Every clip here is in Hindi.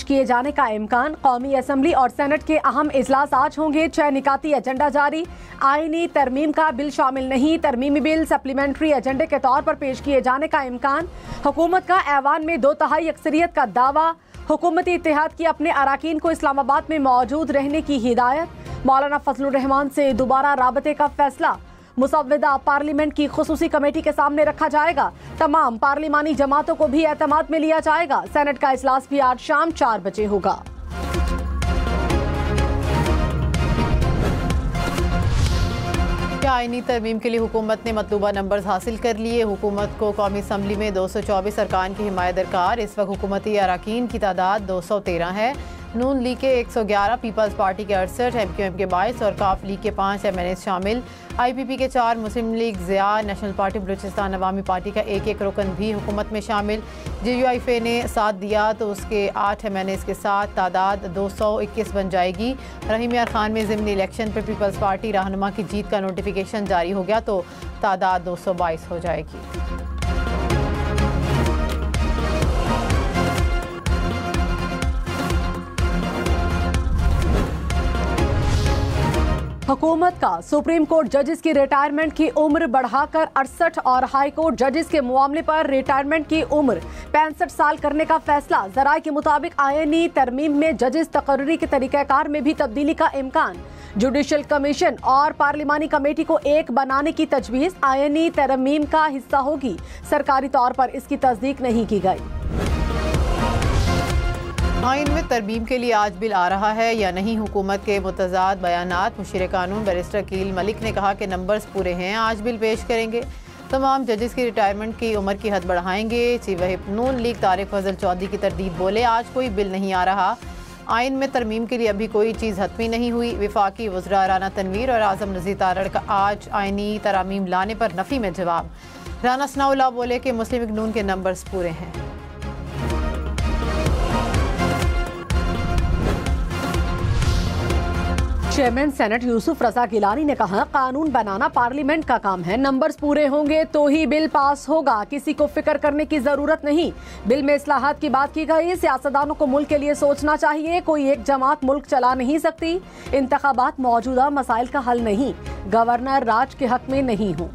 किए जाने का इम्कान। कौमी असम्बली और सेनेट के अहम इजलास आज होंगे। 6 निकाती एजेंडा जारी। आईनी तरमीम का बिल शामिल नहीं। तरमीमी बिल सप्लीमेंट्री एजेंडे के तौर पर पेश किए जाने का इम्कान। हुकूमत का ऐवान में 2/3 अक्सरियत का दावा। हुकूमती इत्तेहाद की अपने अराकीन को इस्लामाबाद में मौजूद रहने की हिदायत। मौलाना फजलुर रहमान से दोबारा राबते का फैसला। मुसव्विदा पार्लियामेंट की खुसूसी कमेटी के सामने रखा जाएगा। तमाम पार्लिमानी जमातों को भी एतमाद में लिया जाएगा। सेनेट का इजलास भी आज शाम 4 बजे होगा। आईनी तरमीम के लिए हुकूमत ने मतलूबा नंबर्स हासिल कर लिए। हुकूमत को कौमी असम्बली में 224 अरकान की हिमायत दरकार। इस वक्त हुकूमती अरकान की तादाद 213 है। नून लीग के 111, पीपल्स पार्टी के 68, MQM के 22 और काफ लीग के 5 MNA शामिल। IPP के 4, मुस्लिम लीग ज़िया, नेशनल पार्टी बलूचिस्तान अवामी पार्टी का एक रुकन भी हुकूमत में शामिल। JUIF ने साथ दिया तो उसके 8 MNAs के साथ तादाद 221 बन जाएगी। रहीम यार खान में ज़िमनी इलेक्शन पर पीपल्स पार्टी रहनुमा की जीत का नोटिफिकेशन जारी हो गया तो तादाद 222 हो जाएगी। हुकूमत का सुप्रीम कोर्ट जजेस की रिटायरमेंट की उम्र बढ़ाकर 68 और हाई कोर्ट जजेस के मामले पर रिटायरमेंट की उम्र 65 साल करने का फैसला। ज़राए के मुताबिक आईनी तरमीम में जजेस तकर्री के तरीक़ाकार में भी तब्दीली का इम्कान। जुडिशल कमीशन और पार्लिमानी कमेटी को एक बनाने की तजवीज़ आईनी तरमीम का हिस्सा होगी। सरकारी तौर पर इसकी तस्दीक नहीं की गई। आइन में तरमीम के लिए आज बिल आ रहा है या नहीं, हुकूमत के मुतज़ाद बयानात। मुशीर कानून बैरिस्टर अकील मलिक ने कहा कि नंबर्स पूरे हैं, आज बिल पेश करेंगे। तमाम जजेस की रिटायरमेंट की उम्र की हद बढ़ाएंगे। चीफ व्हिप नून लीग तारिक फजल चौधरी की तरदीद बोले, आज कोई बिल नहीं आ रहा। आइन में तरमीम के लिए अभी कोई चीज़ हतमी नहीं हुई। विफाकी वज़रा राना तनवीर और आज़म नज़ीर तारड़ का आज आइनी तरामीम लाने पर नफ़ी में जवाब। राना सनाउल्लाह बोले कि मुस्लिम लीग नून के नंबर्स पूरे हैं। चेयरमैन सेनेट यूसुफ रजा गिलानी ने कहा, कानून बनाना पार्लियामेंट का काम है, नंबर्स पूरे होंगे तो ही बिल पास होगा, किसी को फिक्र करने की जरूरत नहीं। बिल में इस्लाहात की बात की गई। सियासतदानों को मुल्क के लिए सोचना चाहिए, कोई एक जमात मुल्क चला नहीं सकती। इंतखाबात मौजूदा मसाइल का हल नहीं, गवर्नर राज के हक में नहीं हो।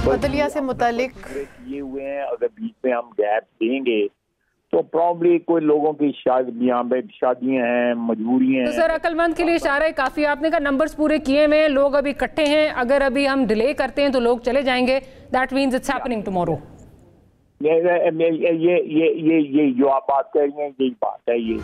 बदलिया से मुतालिक ये हुए हैं, अगर बीच में हम गैप देंगे तो प्रॉब्ली कोई लोगों की यहाँ पे शादियां हैं, मजबूरियां हैं। तो सर अक्लमंद के लिए इशारा है काफी। आपने कहा नंबर्स पूरे किए हुए हैं, लोग अभी इकट्ठे हैं, अगर अभी हम डिले करते हैं तो लोग चले जाएंगे। That means it's happening tomorrow. ये जो आप बात कर रही हैं यही बात है। ये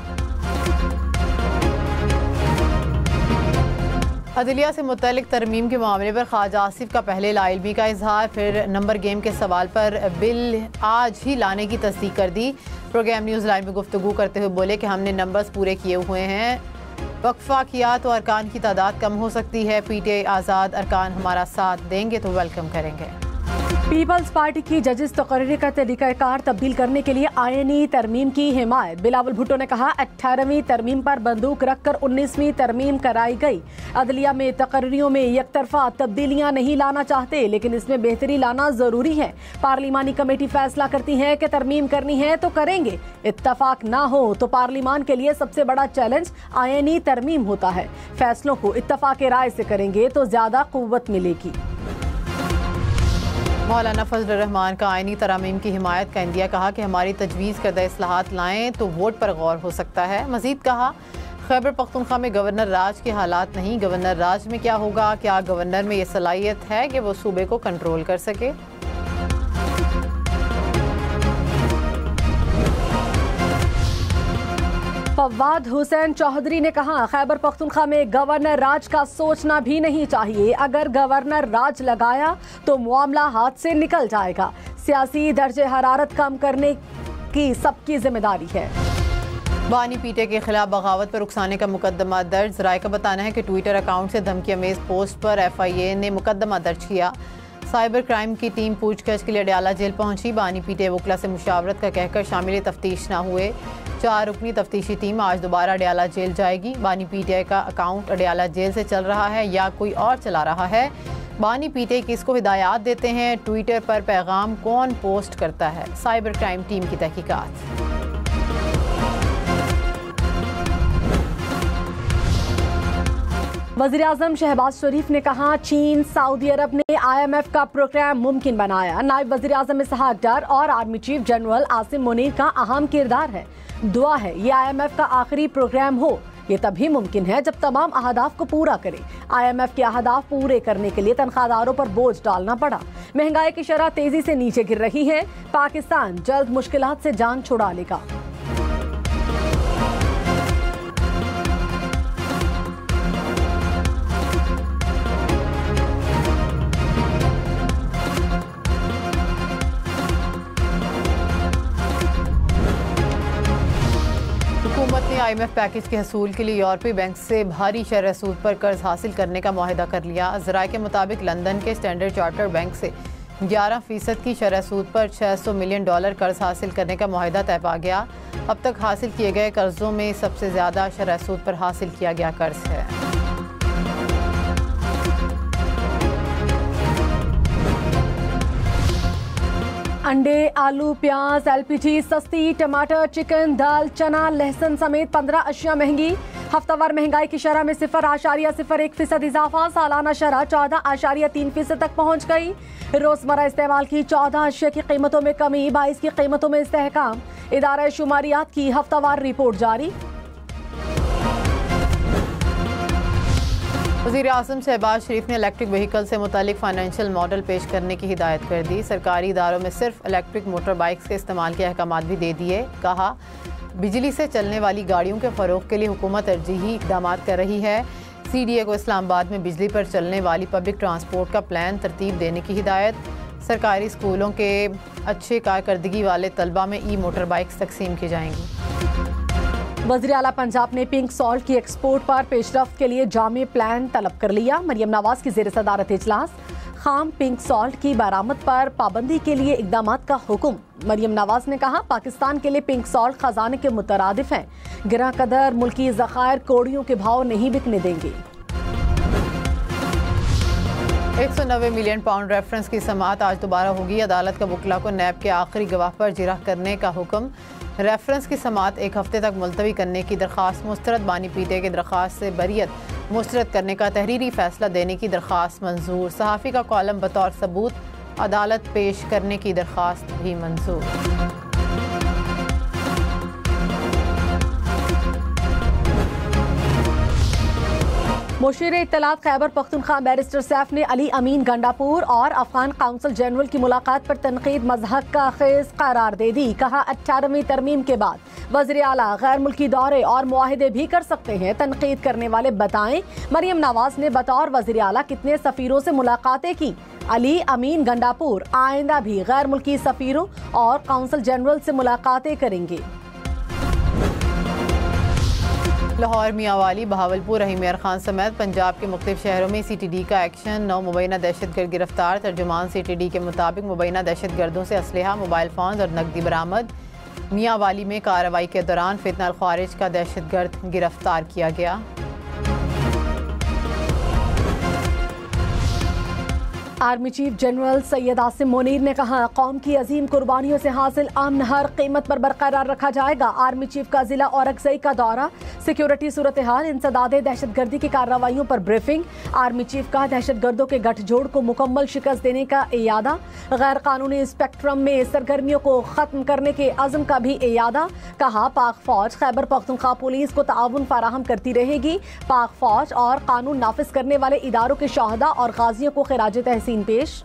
अदलिया से मुतल्लिक तरमीम के मामले पर ख्वाजा आसिफ का पहले लाइलमी का इजहार, फिर नंबर गेम के सवाल पर बिल आज ही लाने की तस्दीक कर दी। प्रोग्राम न्यूज़ लाइव में गुफ्तगू करते हुए बोले कि हमने नंबर्स पूरे किए हुए हैं, वक्फा किया तो अरकान की तादाद कम हो सकती है। PTI आज़ाद अरकान हमारा साथ देंगे तो वेलकम करेंगे। पीपल्स पार्टी की जजेस तकर्री का तरीक़ाकार तब्दील करने के लिए आईनी तरमीम की हिमायत। बिलावल भुट्टो ने कहा, 18वीं तरमीम पर बंदूक रखकर 19वीं तरमीम कराई गई। अदलिया में तकर्रियों में यकतरफा तब्दीलियां नहीं लाना चाहते, लेकिन इसमें बेहतरी लाना जरूरी है। पार्लिमानी कमेटी फैसला करती है कि तरमीम करनी है तो करेंगे, इत्तफाक ना हो तो पार्लिमान के लिए सबसे बड़ा चैलेंज आईनी तरमीम होता है। फैसलों को इत्तफाक राय से करेंगे तो ज्यादा कुव्वत मिलेगी। मौलाना फजलुर रहमान का आईनी तरामीम की हिमायत का इंदिया, कहा कि हमारी तजवीज़ करदा इस्लाहात लाएं तो वोट पर गौर हो सकता है। मजीद कहा, खैबर पख्तूनख्वा में गवर्नर राज के हालात नहीं, गवर्नर राज में क्या होगा, क्या गवर्नर में ये सलाहियत है कि वो सूबे को कंट्रोल कर सके। फवाद हुसैन चौधरी ने कहा, खैबर पख्तूनख्वा में गवर्नर राज का सोचना भी नहीं चाहिए। अगर गवर्नर राज लगाया तो मामला हाथ से निकल जाएगा। सियासी दर्जे हरारत कम करने की सबकी जिम्मेदारी है। बानी पीटे के खिलाफ बगावत पर उकसाने का मुकदमा दर्ज। राय का बताना है कि ट्विटर अकाउंट से धमकी अमेज पोस्ट पर FIA ने मुकदमा दर्ज किया। साइबर क्राइम की टीम पूछताछ के लिए अडयाला जेल पहुंची। बानी पीटे वकला से मुशावरत का कहकर शामिल तफ्तीश न हुए। 4 रुकनी तफ्तीशी टीम आज दोबारा अडयाला जेल जाएगी। बानी पीटीआई का अकाउंट अडयाला जेल से चल रहा है या कोई और चला रहा है, बानी पीटे किसको हिदायत देते हैं, ट्विटर पर पैगाम कौन पोस्ट करता है, साइबर क्राइम टीम की तहकीकात। वज़ीर-ए-आज़म शहबाज शरीफ ने कहा चीन सऊदी अरब ने IMF का प्रोग्राम मुमकिन बनाया। नायब वज़ीर-ए-आज़म इसहाक डार और army chief general Asim Munir का अहम किरदार है। दुआ है ये IMF का आखिरी प्रोग्राम हो। ये तभी मुमकिन है जब तमाम अहदाफ को पूरा करे। IMF के अहदाफ पूरे करने के लिए तनख्वाहदारों पर बोझ डालना पड़ा। महंगाई की शरह तेजी से नीचे गिर रही है। पाकिस्तान जल्द मुश्किलात से जान छुड़ा लेगा। हुकूमत ने IMF पैकेज के हसूल के लिए यूरोपीय बैंक से भारी शरह सूद पर कर्ज हासिल करने का मुआहदा कर लिया। ज़राए के मुताबिक लंदन के स्टैंडर्ड चार्टर्ड बैंक से 11% की शरह सूद पर $600 मिलियन कर्ज हासिल करने का मुआहदा तय पा गया। अब तक हासिल किए गए कर्जों में सबसे ज़्यादा शरह सूद पर हासिल किया गया कर्ज है। अंडे, आलू, प्याज, LPG सस्ती, टमाटर, चिकन, दाल, चना, लहसुन समेत 15 अशिया महंगी। हफ्तावार महंगाई की शरह में 0.01% इजाफा। सालाना शरह 14.3% तक पहुंच गई। रोजमर्रा इस्तेमाल की 14 अशिया की कीमतों में कमी, 22 की कीमतों में इस्तेहकाम। इदारा शुमारियात की हफ्तावार रिपोर्ट जारी। वज़ीर-ए-आज़म शहबाज शरीफ ने इलेक्ट्रिक व्हीकल से मुतालिक फाइनेंशियल मॉडल पेश करने की हिदायत कर दी। सरकारी इदारों में सिर्फ इलेक्ट्रिक मोटर बाइक्स के इस्तेमाल के अहकामात भी दे दिए। कहा बिजली से चलने वाली गाड़ियों के फ़रोग़ के लिए हुकूमत तरजीही इक़दाम कर रही है। CDA को इस्लामाबाद में बिजली पर चलने वाली पब्लिक ट्रांसपोर्ट का प्लान तरतीब देने की हिदायत। सरकारी स्कूलों के अच्छे कारकर्दगी वाले तलबा में मोटर बाइक्स तकसीम की जाएंगी। वज़ीर आला पंजाब ने पिंक सॉल्ट की एक्सपोर्ट पर पेशरफ्त के लिए जामे प्लान तलब कर लिया। मरियम नवाज की ज़ेर सदारत इजलास। खाम पिंक सॉल्ट की बरामद पर पाबंदी के लिए इक़दामात का हुक्म। मरियम नवाज ने कहा पाकिस्तान के लिए पिंक सॉल्ट खजाने के मुतरादिफ है। गिरा कदर मुल्की ज़खायर कोड़ियों के भाव नहीं बिकने देंगे। 190 मिलियन पाउंड रेफरेंस की समाअत आज दोबारा होगी। अदालत का वकला को नैब के आखिरी गवाह पर जिरह करने का हुक्म। रेफरेंस की समाअत 1 हफ्ते तक मुलतवी करने की दरख्वास्त मुस्तरद। बानी पीटे की दरख्वास्त से बरियत मुस्तरद करने का तहरीरी फैसला देने की दरख्वास्त मंजूर। सहाफ़ी का कॉलम बतौर सबूत अदालत पेश करने की दरख्वास्त भी मंजूर। मुशीर इत्तलात खैबर पख्तूनख्वा बैरिस्टर सैफ ने अली अमीन गंडापुर और अफगान काउंसिल जनरल की मुलाकात पर तनकीद मज़हक का खेज करार दे दी। कहा 18वीं तरमीम के बाद वज़ीर आला गैर मुल्की दौरे और मुआहिदे भी कर सकते हैं। तनकीद करने वाले बताएं मरियम नवाज ने बतौर वज़ीर आला कितने सफ़ीरों से मुलाकातें की। अली अमीन गंडापुर आइंदा भी गैर मुल्की सफ़ीरों और काउंसिल जनरल से मुलाकातें करेंगे। लाहौर, मियांवाली, बहावलपुर, रहीम यार खान समेत पंजाब के मुख्तलिफ शहरों में CTD का एक्शन। 9 मुबैना दहशतगर्द गिरफ्तार। तर्जुमान CTD के मुताबिक मुबैना दहशतगर्दों से असलहा, मोबाइल फ़ोन और नकदी बरामद। मियांवाली में कार्रवाई के दौरान फितना अल ख्वारिज का दहशतगर्द गिरफ्तार किया गया। Army chief general Syed Asim Munir ने कहा कौम की अजीम कुर्बानियों से हासिल अमन हर कीमत पर बरकरार रखा जाएगा। आर्मी चीफ का जिला औरंगज़ई का दौरा। सिक्योरिटी सूरत हाल, इंसदादे दहशतगर्दी की कार्रवाइयों पर ब्रीफिंग। आर्मी चीफ का दहशतगर्दों के गठजोड़ को मुकम्मल शिकस्त देने का इयादा। गैर कानूनी स्पेक्ट्रम में सरगर्मियों को खत्म करने के अज़्म का भी इयादा। कहा पाक फौज खैबर पख्तूनख्वा पुलिस को ताउन फराहम करती रहेगी। पाक फौज और कानून नाफिज करने वाले इदारों के शहदा और गाजियों को खिराज तहसीन पेश।